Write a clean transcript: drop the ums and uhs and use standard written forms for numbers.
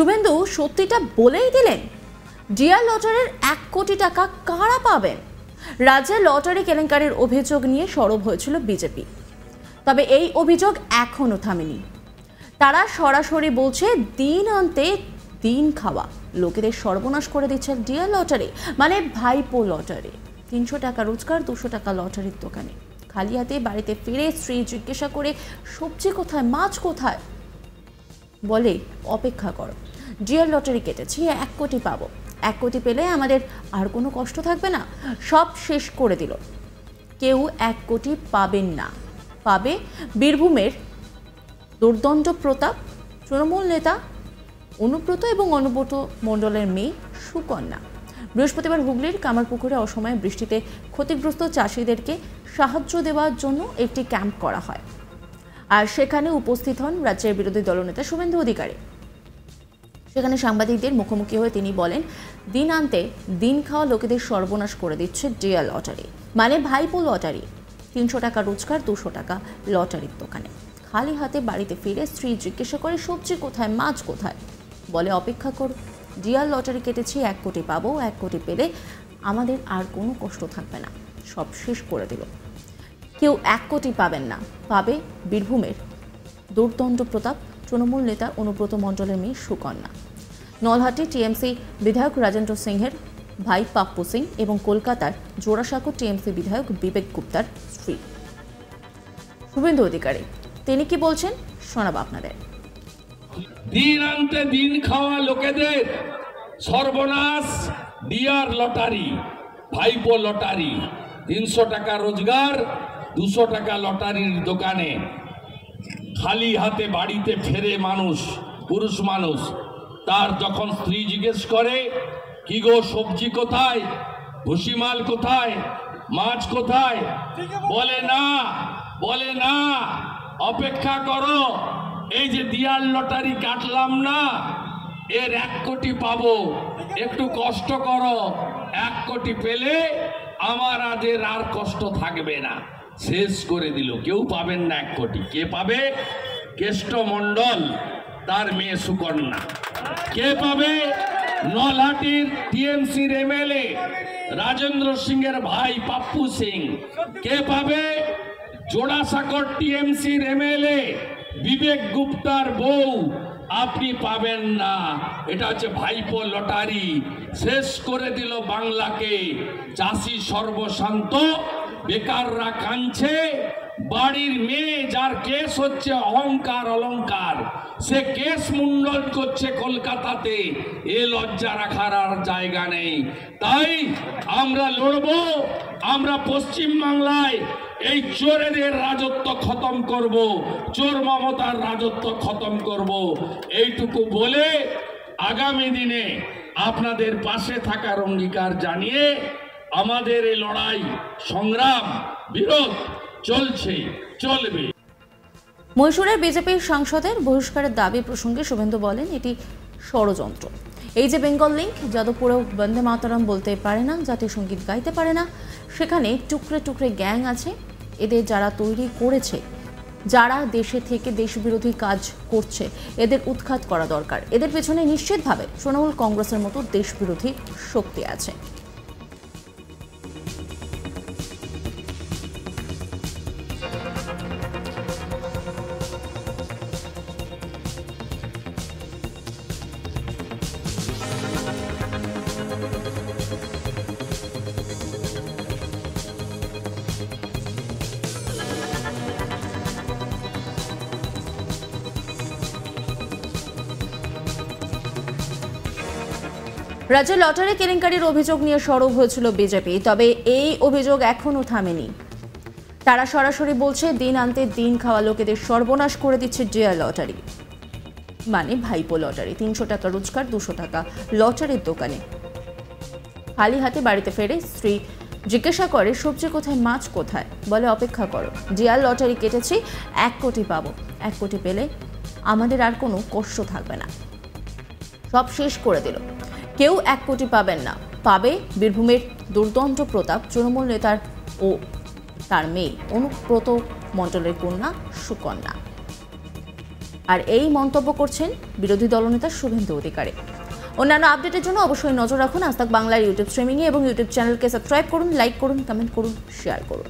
শুভেন্দু সত্যিটা বলেই দিলেন, ডিয়ার লটারির 1 কোটি টাকা কারা পাবেন? রাজ্যে লটারি কেলেঙ্কারির অভিযোগ নিয়ে সরব হয়েছিল বিজেপি, তবে এই অভিযোগ এখনো থামেনি। তারা সরাসরি বলছে দিন আনতে দিন খাওয়া লোকেদের সর্বনাশ করে দিচ্ছে ডিয়ার লটারি, মানে ভাইপো লটারি। 300 টাকা রোজগার, 200 টাকা লটারির দোকানে। খালি হাতে বাড়িতে ফিরে স্ত্রী জিজ্ঞাসা করে সবজি কোথায়, মাছ কোথায়, বলে অপেক্ষা করো, ডিয়ার লটারি কেটেছি, 1 কোটি পাবো, 1 কোটি পেলে আমাদের আর কোনো কষ্ট থাকবে না। সব শেষ করে দিল। কেউ 1 কোটি পাবেন না। পাবে বীরভূমের দুর্দণ্ড প্রতাপ, তৃণমূল নেতা অনুব্রত এবং অনুব্রত মণ্ডলের মেয়ে সুকন্যা। বৃহস্পতিবার হুগলির কামারপুকুরে অসময়ে বৃষ্টিতে ক্ষতিগ্রস্ত চাষিদেরকে সাহায্য দেওয়ার জন্য একটি ক্যাম্প করা হয়, আর সেখানে উপস্থিত হন রাজ্যের বিরোধী দলনেতা শুভেন্দু অধিকারী। সেখানে সাংবাদিকদের মুখোমুখি হয়ে তিনি বলেন, দিন আনতে দিন খাওয়া লোকেদের সর্বনাশ করে দিচ্ছে ডিয়ার লটারি, মানে ভাইপো লটারি। 300 টাকা রোজগার, 200 টাকা লটারির দোকানে। খালি হাতে বাড়িতে ফিরে স্ত্রী জিজ্ঞাসা করে সবজি কোথায়, মাছ কোথায়, বলে অপেক্ষা করো, ডিয়ার লটারি কেটেছি, 1 কোটি পাবো, 1 কোটি পেলে আমাদের আর কোনো কষ্ট থাকবে না। সব শেষ করে দিল। কেউ 1 কোটি পাবেন না। পাবে বীরভূমের দুর্দণ্ড প্রতাপ, তৃণমূল নেতা অনুব্রত মণ্ডলের মেয়ে সুকন্যা। নলহাটি টিএমসি বিধায়ক রাজেন্দ্র সিংহের ভাই পাপ্পু সিং এবং কলকাতার জোড়াসাঁকো টিএমসি বিধায়ক বিবেক গুপ্তার স্ত্রী। শুভেন্দু অধিকারী তিনি কি বলছেন শোনাবো আপনাদের। দিন আনতে দিন খাওয়া লোকেদের সর্বনাশ ডিয়ার লটারি, ভাইপো লটারি। 300 টাকা রোজগার, 200 টাকা লটারির দোকানে। খালি হাতে বাড়িতে ফেরে মানুষ, পুরুষ মানুষ। তার যখন স্ত্রী জিজ্ঞেস করে কি গো সবজি কোথায়, ভুসিমাল কোথায়, মাছ কোথায়, বলে না অপেক্ষা করো, এই যে ডিয়ার লটারি কাটলাম না, এর 1 কোটি পাবো, একটু কষ্ট করো, 1 কোটি পেলে আমার আর কষ্ট থাকবে না। শেষ করে দিল। কেউ পাবেন না 1 কোটি। কে পাবে? কেষ্ট মণ্ডল, তার মেয়ে সুকন্যা। কে পাবে? নলহাটির টিএমসির এমএলএ রাজেন্দ্র সিংহের ভাই পাপ্পু সিং। কে পাবে? জোড়াসাঁকোর টিএমসির এমএলএ বিবেক গুপ্তার বউ। আপনি পাবেন না। এটা হচ্ছে ভাইপো লটারি। শেষ করে দিল বাংলাকে। চাষি সর্বশান্ত, বেকাররা কাঁদছে। বাড়ির মেয়ে যার কেস হচ্ছে অহংকার অলংকার, সে কেস মুন্ডন করছে কলকাতাতে। এ লজ্জা রাখার আর জায়গা নেই। তাই আমরা লড়বো। আমরা পশ্চিম বাংলায় এই চোরেদের রাজত্ব খতম করব, চোর মমতার রাজত্ব খতম করব। এইটুকু বলে আগামী দিনে আপনাদের পাশে থাকার অঙ্গীকার জানিয়ে আমাদের এই লড়াই, সংগ্রাম, বিরোধ চলছে, চলবে। মহীশূরের বিজেপির সাংসদের বহিষ্কারের দাবি প্রসঙ্গে শুভেন্দু বলেন, এটি ষড়যন্ত্র। এই যে বেঙ্গল লিঙ্ক, যাদবপুরেও বন্দে মাতরম বলতে পারে না, জাতীয় সঙ্গীত গাইতে পারে না, সেখানে টুকরে টুকরে গ্যাং আছে। এদের যারা তৈরি করেছে, যারা দেশে থেকে দেশবিরোধী কাজ করছে, এদের উৎখাত করা দরকার। এদের পেছনে নিশ্চিতভাবে তৃণমূল কংগ্রেসের মতো দেশবিরোধী শক্তি আছে। রাজ্যে লটারি কেলেঙ্কারির অভিযোগ নিয়ে সরব হয়েছিল বিজেপি, তবে এই অভিযোগ এখনো থামেনি। তারা সরাসরি বলছে, দিন আনতে দিন খাওয়া লোকেদের সর্বনাশ করে দিচ্ছে ডিয়ার লটারি, মানে ভাইপো লটারি। 300 টাকা রোজগার, 200 টাকা লটারির দোকানে। খালি হাতে বাড়িতে ফেরে স্ত্রী জিজ্ঞাসা করে সবজি কোথায়, মাছ কোথায়, বলে অপেক্ষা করো, ডিয়ার লটারি কেটেছি, 1 কোটি পাবো, 1 কোটি পেলে আমাদের আর কোনো কষ্ট থাকবে না। সব শেষ করে দিল। কেউ 1 কোটি পাবেন না। পাবে বীরভূমের দুর্দণ্ড প্রতাপ, তৃণমূল নেতার ও তার মেয়ে অনুব্রত মণ্ডলের কন্যা সুকন্যা। আর এই মন্তব্য করছেন বিরোধী দলনেতা শুভেন্দু অধিকারী। অন্যান্য আপডেটের জন্য অবশ্যই নজর রাখুন আজ তাক বাংলার ইউটিউব স্ট্রিমিংয়ে এবং ইউটিউব চ্যানেলকে সাবস্ক্রাইব করুন, লাইক করুন, কমেন্ট করুন, শেয়ার করুন।